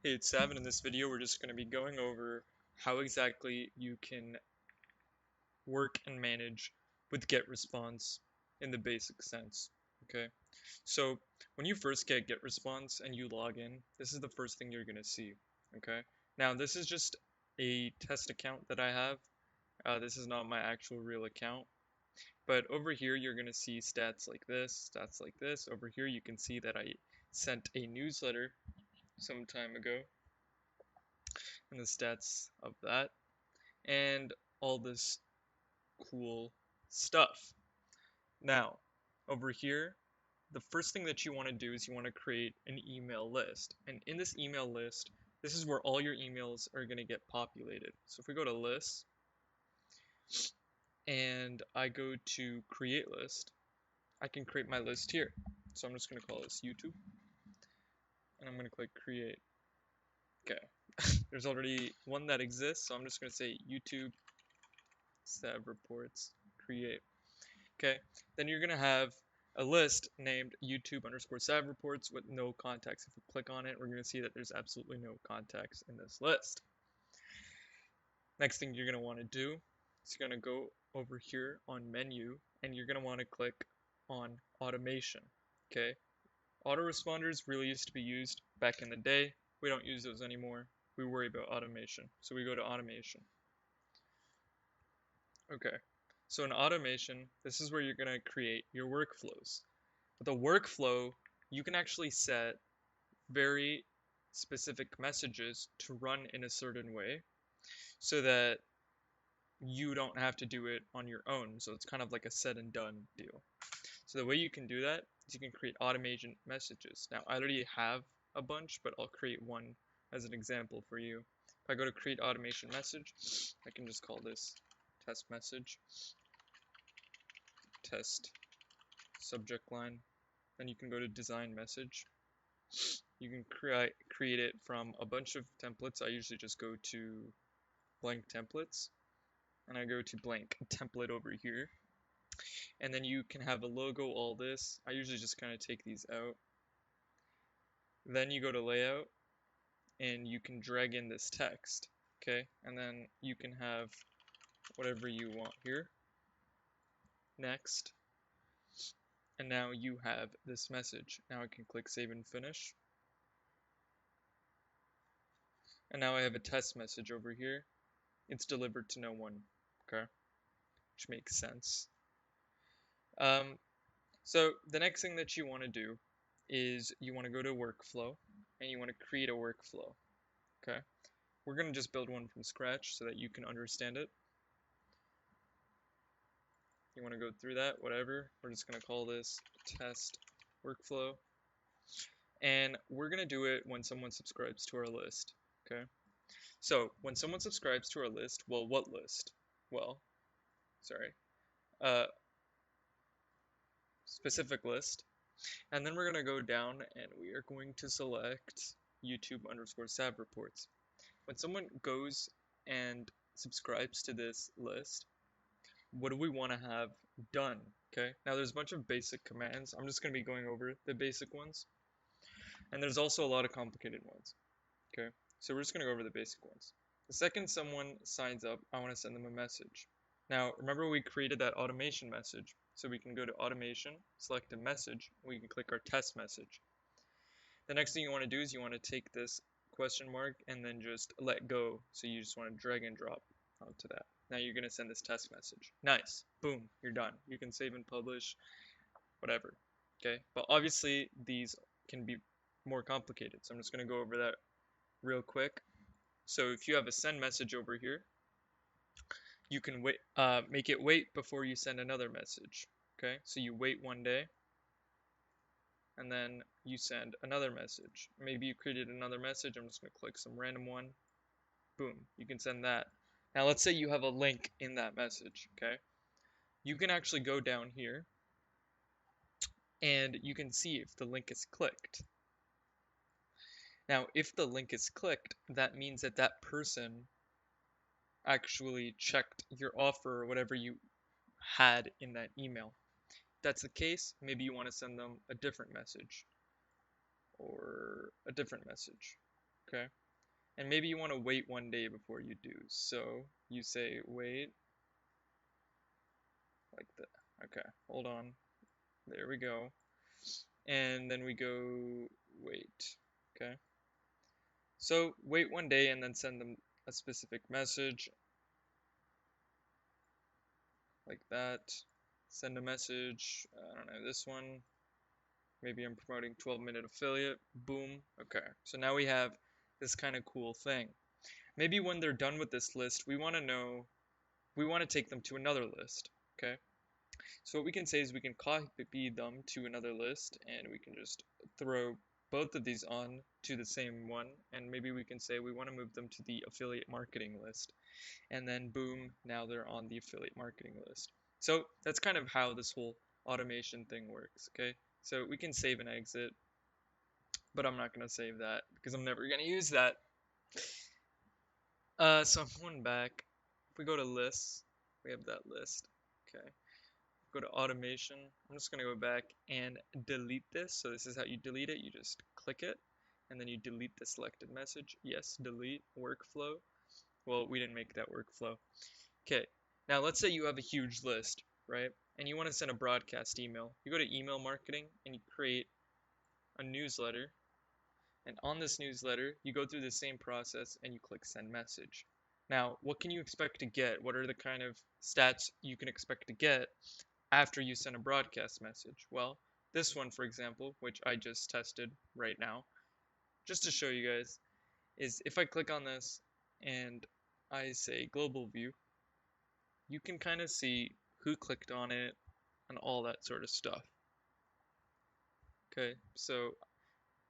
Hey, it's Sav, and in this video we're just going to be going over how exactly you can work and manage with GetResponse in the basic sense. Okay, so when you first get GetResponse and you log in, this is the first thing you're going to see. Okay, now this is just a test account that I have. This is not my actual real account, but over here you're going to see stats like this, stats like this. Over here you can see that I sent a newsletter some time ago and the stats of that, and all this cool stuff. Now, over here, the first thing that you want to do is you want to create an email list. And in this email list, this is where all your emails are going to get populated. So if we go to lists and I go to create list, I can create my list here. So I'm just going to call this YouTube and I'm going to click create. Okay, there's already one that exists, so I'm just going to say YouTube Sav reports create. Okay, then you're gonna have a list named YouTube underscore Sav reports with no context. If we click on it, we're gonna see that there's absolutely no context in this list. Next thing you're gonna want to do is you're gonna go over here on menu and you're gonna want to click on automation. Okay, autoresponders really used to be used back in the day. We don't use those anymore. We worry about automation, so we go to automation. Okay, so in automation, this is where you're going to create your workflows. With a workflow, you can actually set very specific messages to run in a certain way so that you don't have to do it on your own. So it's kind of like a said and done deal. So the way you can do that is you can create automation messages. Now, I already have a bunch, but I'll create one as an example for you. If I go to create automation message, I can just call this test message, test subject line. Then you can go to design message. You can create it from a bunch of templates. I usually just go to blank templates and I go to blank template over here. And then you can have a logo, all this. I usually just kind of take these out. Then you go to layout and you can drag in this text. Okay, and then you can have whatever you want here. Next. And now you have this message. Now I can click save and finish. And now I have a test message over here. It's delivered to no one. Okay, which makes sense. So the next thing that you want to do is you want to go to workflow and you want to create a workflow. Okay, we're going to just build one from scratch so that you can understand it. You want to go through that, whatever. We're just going to call this test workflow. And we're going to do it when someone subscribes to our list. Okay, so when someone subscribes to our list, well, what list? Well, sorry, specific list. And then we're going to go down and we are going to select YouTube underscore Sav reports. When someone goes and subscribes to this list, what do we want to have done? Okay, now there's a bunch of basic commands. I'm just going to be going over the basic ones. And there's also a lot of complicated ones. Okay, so we're just going to go over the basic ones. The second someone signs up, I want to send them a message. Now, remember we created that automation message. So we can go to automation, select a message, we can click our test message. The next thing you want to do is you want to take this question mark and then just let go. So you just want to drag and drop onto that. Now you're going to send this test message. Nice. Boom. You're done. You can save and publish, whatever. Okay. But obviously these can be more complicated. So I'm just going to go over that real quick. So if you have a send message over here, you can wait, make it wait before you send another message. Okay. So you wait one day and then you send another message. Maybe you created another message. I'm just going to click some random one. Boom, you can send that. Now let's say you have a link in that message, okay? You can actually go down here and you can see if the link is clicked. Now, if the link is clicked, that means that that person actually checked your offer or whatever you had in that email. If that's the case, maybe you want to send them a different message or a different message. Okay. And maybe you want to wait 1 day before you do. So you say wait like that. Okay, hold on. There we go. And then we go wait. Okay. So wait 1 day and then send them a specific message like that. Send a message. I don't know, this one. Maybe I'm promoting 12-minute affiliate. Boom. Okay. So now we have this kind of cool thing. Maybe when they're done with this list, we want to take them to another list. Okay. So what we can say is we can copy them to another list and we can just throw both of these on to the same one, and maybe we can say we want to move them to the affiliate marketing list, and then boom, now they're on the affiliate marketing list. So that's kind of how this whole automation thing works. Okay, so we can save and exit, but I'm not going to save that because I'm never going to use that. So I'm going back. If we go to lists, we have that list. Okay, go to automation. I'm just going to go back and delete this. So this is how you delete it. You just click it and then you delete the selected message. Yes, delete workflow. Well, we didn't make that workflow. Okay, now let's say you have a huge list, right? And you want to send a broadcast email. You go to email marketing and you create a newsletter. And on this newsletter, you go through the same process and you click send message. Now, what can you expect to get? What are the kind of stats you can expect to get after you send a broadcast message? Well, this one, for example, which I just tested right now, just to show you guys, is if I click on this and I say global view, you can kind of see who clicked on it and all that sort of stuff. Okay, so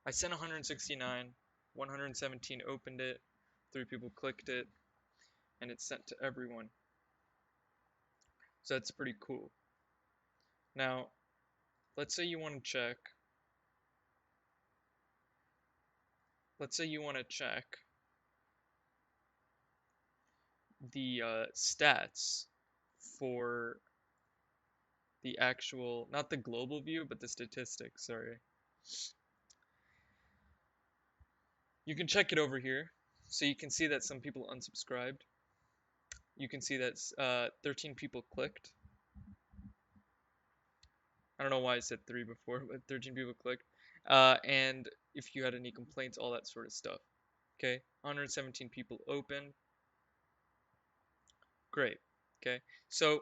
I sent 169, 117 opened it, 3 people clicked it, and it's sent to everyone. So that's pretty cool. Now, let's say you want to check. Let's say you want to check the stats for the actual, not the global view, but the statistics, sorry. You can check it over here. So you can see that some people unsubscribed. You can see that 13 people clicked. I don't know why I said 3 before, but 13 people clicked. And if you had any complaints, all that sort of stuff. Okay, 117 people opened. Great. Okay, so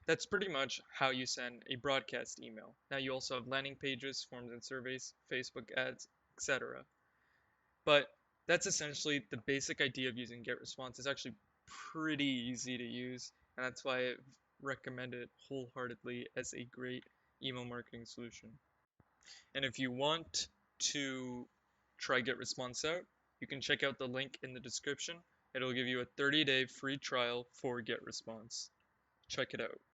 that's pretty much how you send a broadcast email. Now you also have landing pages, forms and surveys, Facebook ads, etc. But that's essentially the basic idea of using GetResponse. It's actually pretty easy to use, and that's why I recommend it wholeheartedly as a great email marketing solution. And if you want to try GetResponse out, you can check out the link in the description. It'll give you a 30-day free trial for GetResponse. Check it out.